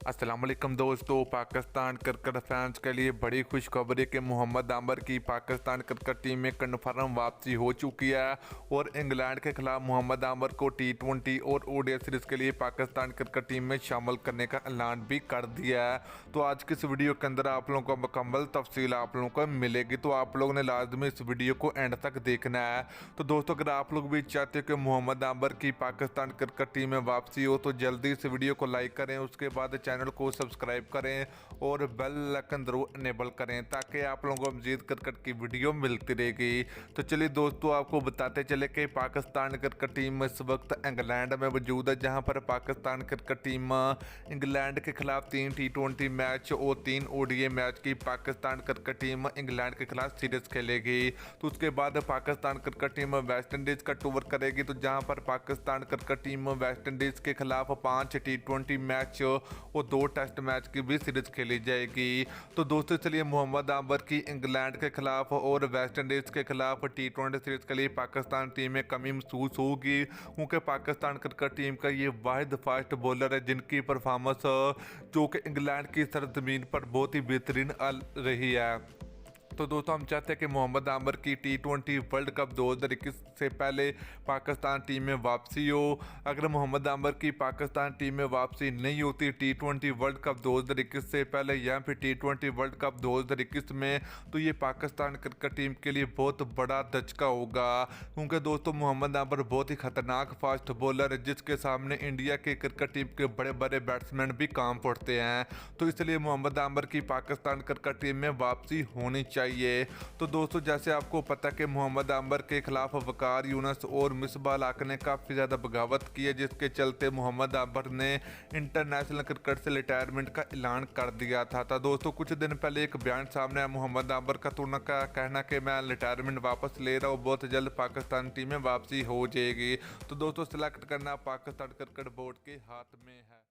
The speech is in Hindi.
अस्सलाम वालेकुम दोस्तों। पाकिस्तान क्रिकेट फैंस के लिए बड़ी खुशखबरी कि मोहम्मद आमर की पाकिस्तान क्रिकेट टीम में कन्फर्म वापसी हो चुकी है और इंग्लैंड के खिलाफ मोहम्मद आमर को T20 और ओडीआई सीरीज़ के लिए पाकिस्तान क्रिकेट टीम में शामिल करने का ऐलान भी कर दिया है। तो आज की इस वीडियो के अंदर आप लोगों को मुकम्मल तफसील आप लोगों को मिलेगी, तो आप लोगों ने लाजमी इस वीडियो को एंड तक देखना है। तो दोस्तों, अगर आप लोग भी चाहते हो कि मोहम्मद आमर की पाकिस्तान क्रिकेट टीम में वापसी हो तो जल्दी इस वीडियो को लाइक करें, उसके बाद चैनल को सब्सक्राइब करें और बेल आइकन जरूर इनेबल करें ताकि आप लोगों को मजीद क्रिकेट की वीडियो मिलती रहेगी। तो चलिए दोस्तों, आपको बताते चले कि पाकिस्तान क्रिकेट टीम इस वक्त इंग्लैंड में मौजूद है, जहां पर पाकिस्तान क्रिकेट टीम इंग्लैंड के खिलाफ 3 T20 मैच और 3 ओडीआई मैच की पाकिस्तान क्रिकेट टीम इंग्लैंड के खिलाफ सीरीज खेलेगी। तो उसके बाद Pakistan cricket team West Indies का टूर करेगी, तो जहां पर Pakistan cricket team West Indies के खिलाफ 5 T20 मैच और 2 टेस्ट मैच की भी सीरीज खेली जाएगी। तो दोस्तों, चलिए मोहम्मद आमर की इंग्लैंड के खिलाफ और वेस्ट इंडीज़ के खिलाफ T20 सीरीज के लिए पाकिस्तान टीम में कमी महसूस होगी, क्योंकि पाकिस्तान क्रिकेट टीम का ये वाहिद फास्ट बॉलर है जिनकी परफॉर्मेंस जो कि इंग्लैंड की सरजमीन पर बहुत ही बेहतरीन रही है। तो दोस्तों, हम चाहते हैं कि मोहम्मद आमर की T20 वर्ल्ड कप 2021 से पहले पाकिस्तान टीम में वापसी हो। अगर मोहम्मद आमर की पाकिस्तान टीम में वापसी नहीं होती T20 वर्ल्ड कप 2021 से पहले या फिर T20 वर्ल्ड कप 2021 में, तो ये पाकिस्तान क्रिकेट टीम के लिए बहुत बड़ा धचका होगा, क्योंकि दोस्तों मोहम्मद आमर बहुत ही खतरनाक फास्ट बॉलर है जिसके सामने इंडिया के क्रिकेट टीम के बड़े बड़े बैट्समैन भी काम पड़ते हैं। तो इसलिए मोहम्मद आमर की पाकिस्तान क्रिकेट टीम में वापसी होनी चाहिए। तो दोस्तों, जैसे आपको पता कि मोहम्मद आमर के खिलाफ वकार यूनुस और मिसबाह अल हक ने काफ़ी ज़्यादा बगावत की है, जिसके चलते मोहम्मद आमर ने इंटरनेशनल क्रिकेट से रिटायरमेंट का ऐलान कर दिया था। तो दोस्तों, कुछ दिन पहले एक बयान सामने आया मोहम्मद आमर का, तो उनका कहना कि मैं रिटायरमेंट वापस ले रहा हूँ, बहुत जल्द पाकिस्तान टीम में वापसी हो जाएगी। तो दोस्तों, सिलेक्ट करना पाकिस्तान क्रिकेट बोर्ड के हाथ में है।